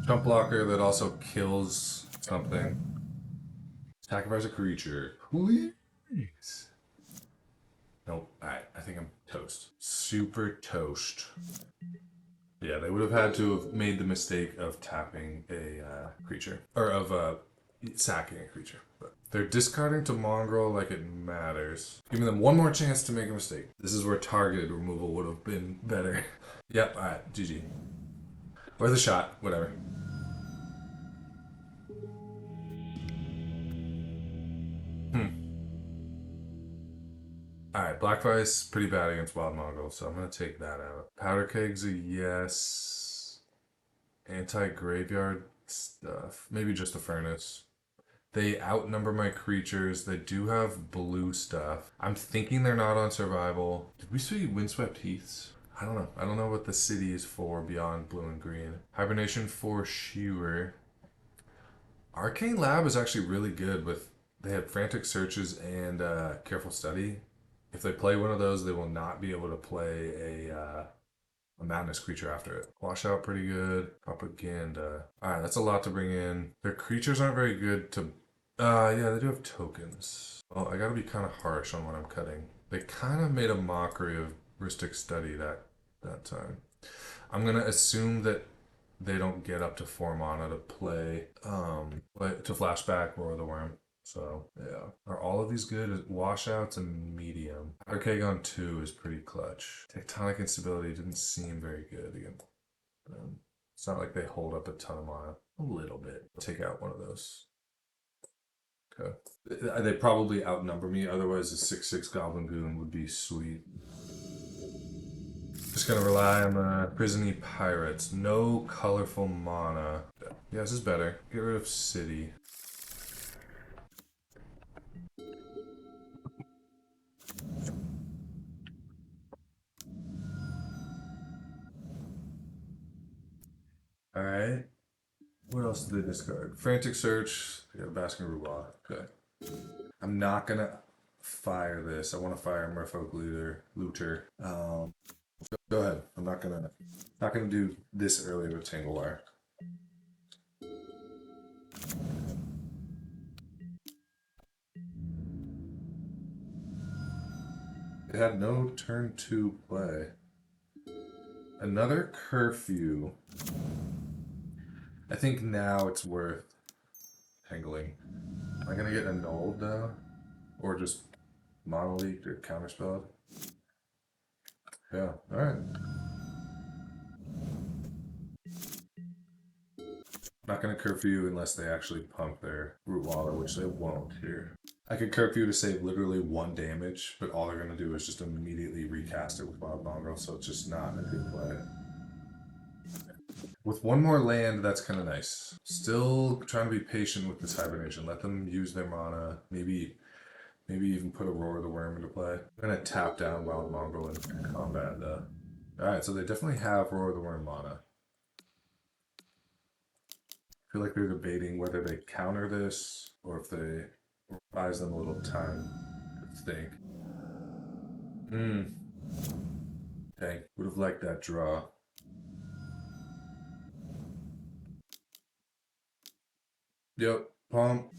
Chump blocker that also kills something. Sacrifice a creature. Please. Nope. Alright, I think I'm toast. Super toast. Yeah, they would have had to have made the mistake of tapping a creature. Or of sacking a creature. But they're discarding to Mongrel like it matters. Giving them one more chance to make a mistake. This is where targeted removal would have been better. Yep, alright, GG. Worth a shot, whatever. Alright, Black Vice, pretty bad against Wild Mongrel, so I'm going to take that out. Powder Keg's a yes. Anti-graveyard stuff. Maybe just a Furnace. They outnumber my creatures. They do have blue stuff. I'm thinking they're not on survival. Did we see Windswept Heaths? I don't know. I don't know what the city is for beyond blue and green. Hibernation for Shearer. Arcane Lab is actually really good with... They have Frantic Searches and Careful Study. If they play one of those, they will not be able to play a madness creature after it. Washout pretty good. Propaganda. Alright, that's a lot to bring in. Their creatures aren't very good to... yeah, they do have tokens. Well, I gotta be kind of harsh on what I'm cutting. They kind of made a mockery of Ristic Study that time. I'm gonna assume that they don't get up to 4 mana to play, to flashback Roar the Worm. So, yeah. Are all of these good? Washouts and medium. Archagon 2 is pretty clutch. Tectonic Instability didn't seem very good again. It's not like they hold up a ton of mana. A little bit. Take out one of those. Okay. They probably outnumber me, otherwise a 6/6 Goblin Goon would be sweet. Just gonna rely on the Prisony Pirates. No colorful mana. Yeah, this is better. Get rid of City. Alright. What else did they discard? Frantic Search. They got a Basking Rootwalla. Okay. I'm not gonna fire this. I want to fire Merfolk Looter. Go ahead. I'm not gonna do this early with Tanglewire. It had no turn 2 play. Another Curfew. I think now it's worth tangling. Am I gonna get annulled though? Or just mono leaked or counterspelled? Yeah, alright. Not gonna curfew unless they actually pump their Rootwalla, which they won't here. I could curfew to save literally 1 damage, but all they're gonna do is just immediately recast it with Wild Mongrel, so it's just not a good play. With 1 more land, that's kind of nice. Still trying to be patient with this hibernation. Let them use their mana. Maybe even put a Roar of the Worm into play. I'm gonna tap down Wild Mongrel in combat though. Alright, so they definitely have Roar of the Worm mana. I feel like they're debating whether they counter this or if they buys them a little time to think. Dang, would have liked that draw. Yep, pump.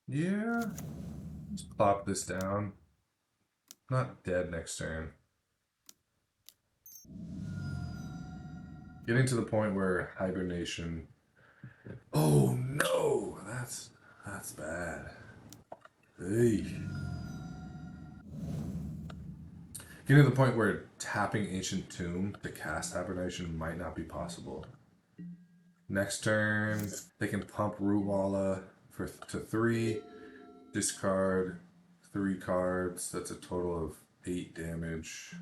Yeah, just plop this down. Not dead next turn. Getting to the point where hibernation. Oh no, that's bad. Hey. Getting to the point where tapping Ancient Tomb to cast hibernation might not be possible. Next turn, they can pump Rootwalla to 3, discard 3 cards. That's a total of 8 damage.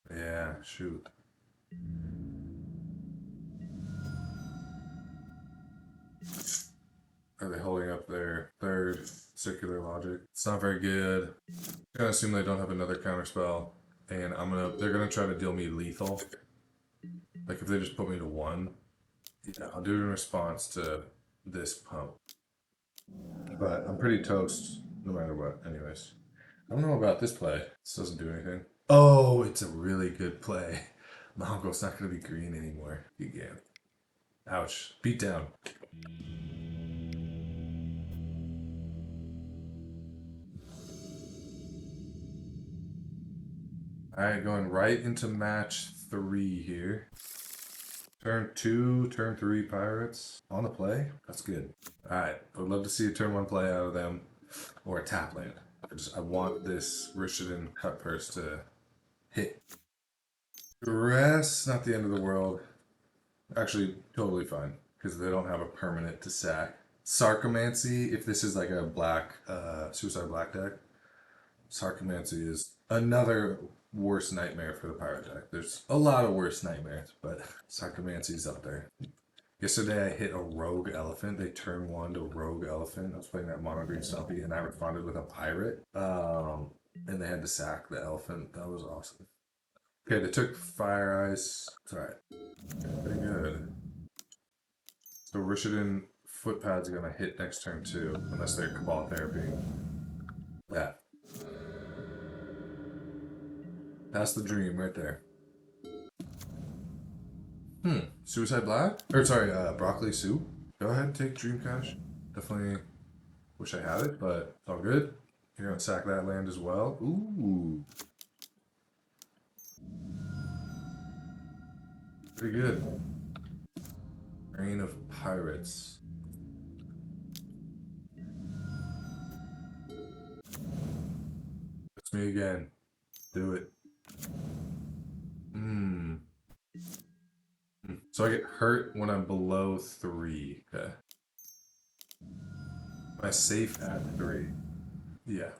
Yeah, shoot. Are they holding up their 3rd circular logic? It's not very good. I'm gonna assume they don't have another counterspell, and they're gonna try to deal me lethal. Like if they just put me to 1, yeah, I'll do it in response to this pump. But I'm pretty toast no matter what, anyways. I don't know about this play. This doesn't do anything. Oh, it's a really good play. Mongrel's not going to be green anymore. Good game. Ouch. Beat down. Alright, going right into match 3 here. Turn 2, turn 3 pirates on the play. That's good. Alright, I would love to see a turn 1 play out of them or a tap land. I want this Rishadan Cutpurse to hit. Duress, not the end of the world. Actually, totally fine because they don't have a permanent to sack. Sarcomancy, if this is like a black, Suicide Black deck, Sarcomancy is another worst nightmare for the pirate deck. There's a lot of worse nightmares, but Sarcomancy's up there. Yesterday I hit a rogue elephant. They turn 1 to rogue elephant. I was playing that mono green stumpy and I responded with a pirate. And they had to sack the elephant. That was awesome. Okay, they took Fire Ice. It's alright. Pretty good. So Rishadan Footpad's gonna hit next turn too, unless they're Cabal Therapy. Yeah. That's the dream right there. Suicide Black? Or sorry, Broccoli Soup. Go ahead and take Dream Cash. Definitely wish I had it, but it's all good. You're gonna sack that land as well. Ooh. Pretty good. Reign of Pirates. It's me again. Do it. So I get hurt when I'm below 3. Okay. Am I safe at 3? Yeah.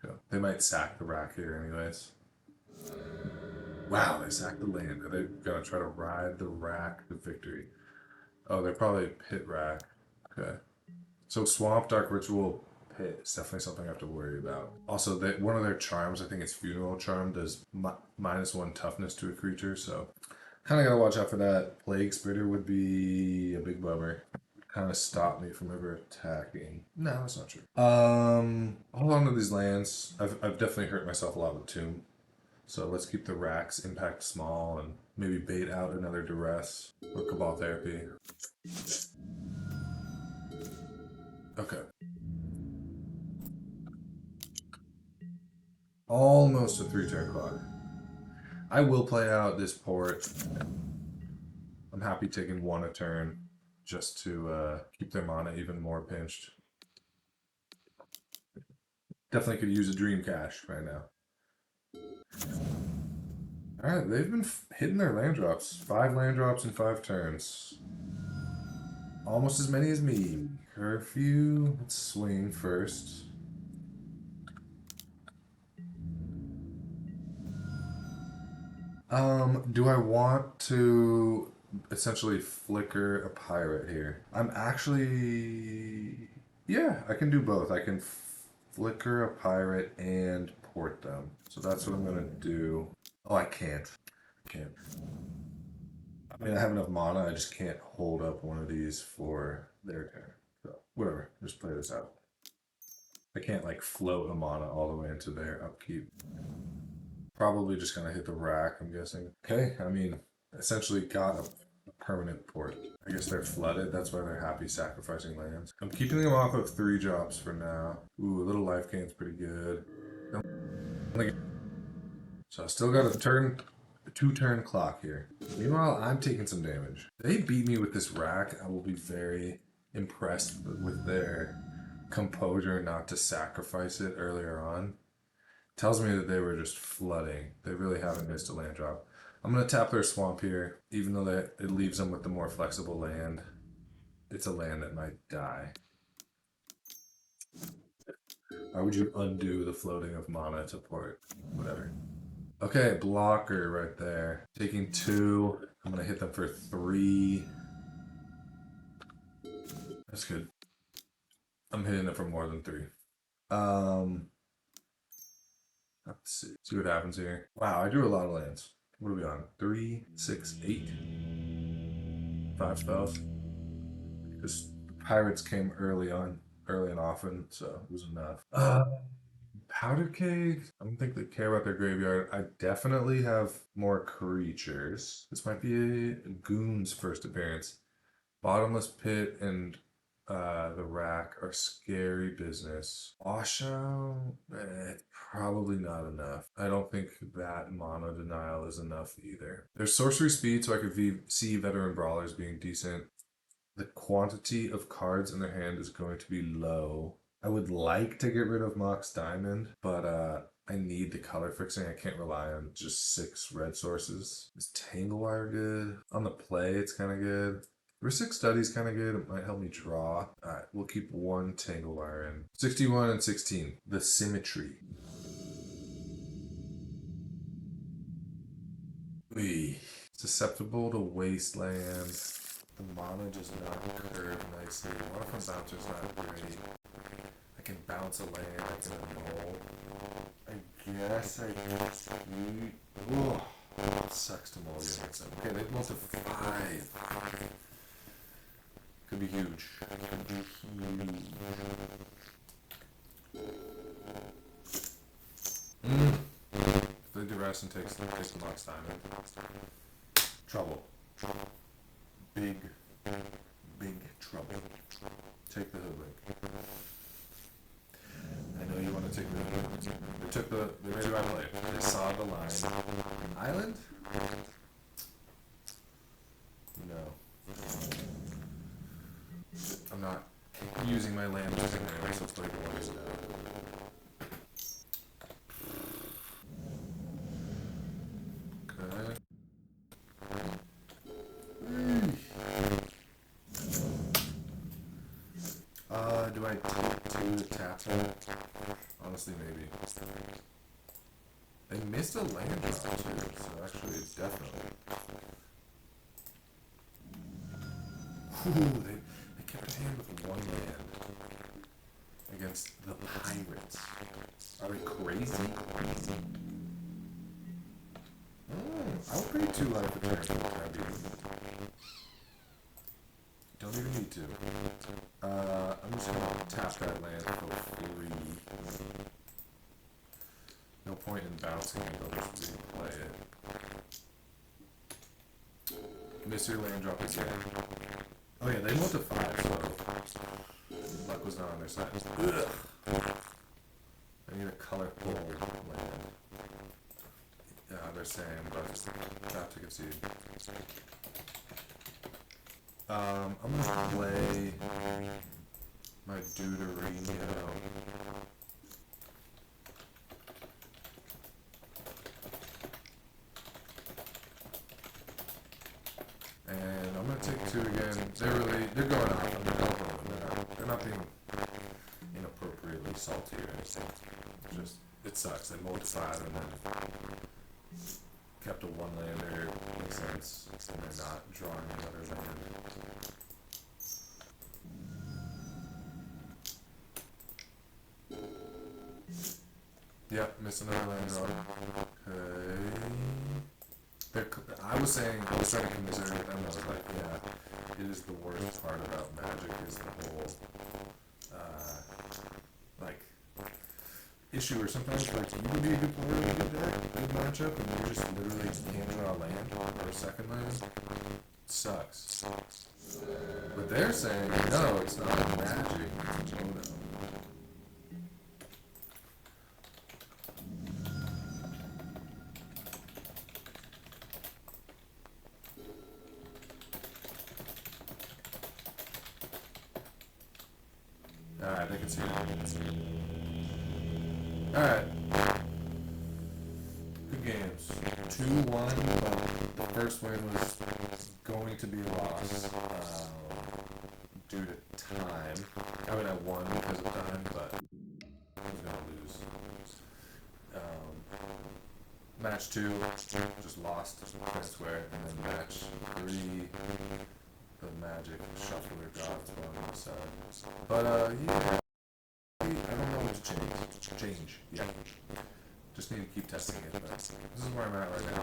So they might sack the rack here anyways. Wow, they sacked the land. Are they gonna try to ride the rack to victory? Oh, they're probably PitRack. Okay. So Swamp, Dark Ritual, Pit is definitely something I have to worry about. Also, one of their charms, I think it's Funeral Charm, does -1 toughness to a creature, so kind of gotta watch out for that. Plague Spitter would be a big bummer. Kind of stop me from ever attacking. No, that's not true. Hold on to these lands. I've definitely hurt myself a lot with Tomb. So let's keep the racks impact small and maybe bait out another Duress or Cabal Therapy. Okay. Almost a 3-turn clock. I will play out this port. I'm happy taking 1 a turn just to keep their mana even more pinched. Definitely could use a dream cache right now. Alright, they've been hitting their land drops. 5 land drops in 5 turns. Almost as many as me. Curfew. Let's swing first. Do I want to essentially flicker a pirate here? I'm actually... Yeah, I can do both. I can flicker a pirate and port them. So that's what I'm gonna do. Oh, I can't. I can't. I mean, I have enough mana, I just can't hold up one of these for their turn. So, whatever, just play this out. I can't, like, float a mana all the way into their upkeep. Probably just gonna hit the rack, I'm guessing. Okay, I mean, essentially got a permanent port. I guess they're flooded, that's why they're happy sacrificing lands. I'm keeping them off of 3 drops for now. Ooh, a little life gain's pretty good. So I still got a 2-turn clock here. Meanwhile, I'm taking some damage. If they beat me with this rack, I will be very impressed with their composure not to sacrifice it earlier on. Tells me that they were just flooding. They really haven't missed a land drop. I'm going to tap their swamp here, even though it leaves them with the more flexible land. It's a land that might die. Why would you undo the floating of mana to port? Whatever. Okay, blocker right there. Taking 2. I'm going to hit them for 3. That's good. I'm hitting them for more than 3. Let's see what happens here. Wow, I drew a lot of lands. What are we on? 3, 6, 8. 5 spells. Because pirates came early and often, so it was enough. Powder Keg. I don't think they care about their graveyard. I definitely have more creatures. This might be a Goon's first appearance. Bottomless Pit and the Rack are scary business. Washout, probably not enough. I don't think that mana denial is enough either. There's sorcery speed, so I could see veteran brawlers being decent. The quantity of cards in their hand is going to be low. I would like to get rid of Mox Diamond, but I need the color fixing. I can't rely on just 6 red sources. Is Tanglewire good? On the play, it's kind of good. Rishadan Study's kind of good. It might help me draw. Alright, we'll keep 1 Tanglewire in. 61 and 16. The Symmetry. Susceptible to Wasteland. The mana does not curve nicely. What if my bouncer's not great? I can bounce a land, I can annul. I guess I can. Oh, it sucks to mulligan against them. Okay, they've multi 5. Could be huge. Could be huge. If they duress and takes the Mox Diamond. Trouble. Big trouble. Take the Hoodwink. I know you want to take the Hoodwink. They made a bad play. They saw the line. Island? No. I'm not using my land using my so play the ones now. Do I take 2 tap that? Honestly, maybe. They missed a land drop too, so actually, definitely. Ooh, they kept a hand with 1 land against the pirates. Are they crazy? I'll pay 2 life for turn. Don't even need to. I'm just gonna tap that land for free. No point in bouncing it, I'll just replay it. Miss your land drop again. Oh yeah, they went to 5, so luck was not on their side. Ugh. I need a colorful land. Yeah, they're saying, but tap to concede. I'm gonna play my Deuterino. they're going off. I mean, they're not being inappropriately salty or anything. It's just, it sucks. They mulled 5 and then kept a 1-lander, makes sense, and they're not drawing another land. Yep, miss another land draw. Okay. I was trying to commiserate with them. I was like, yeah, it is the worst part about Magic is the whole, like, issue where sometimes, like, you can be a good player in a good deck, good matchup, and you just literally can't draw a land or a second land. It sucks. But they're saying, no, it's not Magic, it's Mono. Alright, I can see it. Alright. Good games. 2-1, but the first win was going to be a loss due to time. I mean, I won because of time, but I was going to lose. Match 2, just lost fair and square, and then match 3, the Magic shuffler dropped on the side. But, yeah, I don't know what to change. Yeah. Just need to keep testing it, but this is where I'm at right now.